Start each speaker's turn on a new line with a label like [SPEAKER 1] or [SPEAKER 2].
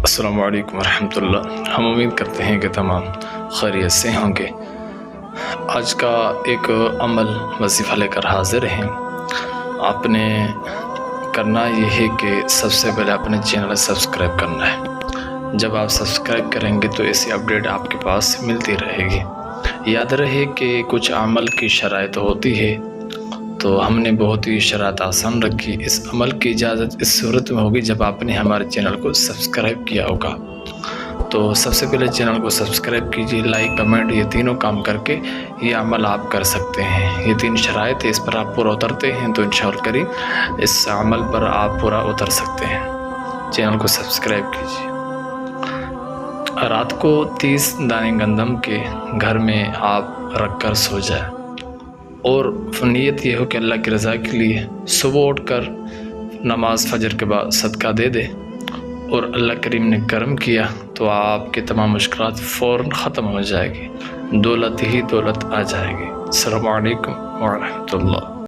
[SPEAKER 1] السلام علیکم ورحمۃ اللہ۔ ہم امید کرتے ہیں کہ تمام خیریت سے ہوں گے۔ آج کا ایک عمل وظیفہ لے کر حاضر ہیں۔ آپ نے کرنا یہ ہے کہ سب سے پہلے اپنے چینل سبسکرائب کرنا ہے۔ جب آپ سبسکرائب کریں گے تو ایسی اپڈیٹ آپ کے پاس ملتی رہے گی۔ یاد رہے کہ کچھ عمل کی شرائط ہوتی ہے، تو ہم نے بہت ہی شرائط آسان رکھی۔ اس عمل کی اجازت اس صورت میں ہوگی جب آپ نے ہمارے چینل کو سبسکرائب کیا ہوگا۔ تو سب سے پہلے چینل کو سبسکرائب کیجیے، لائک، کمنٹ، یہ تینوں کام کر کے یہ عمل آپ کر سکتے ہیں۔ یہ 3 شرائط ہے، اس پر آپ پورا اترتے ہیں تو انشاءاللہ کریم اس عمل پر آپ پورا اتر سکتے ہیں۔ چینل کو سبسکرائب کیجیے۔ رات کو 30 دانے گندم کے گھر میں آپ رکھ کر سو جائیں، اور نیت یہ ہو کہ اللہ کی رضا کے لیے صبح اٹھ کر نماز فجر کے بعد صدقہ دے دے، اور اللہ کریم نے کرم کیا تو آپ کے تمام مشکلات فوراً ختم ہو جائے گی، دولت ہی دولت آ جائے گی۔ السلام علیکم ورحمۃ اللہ۔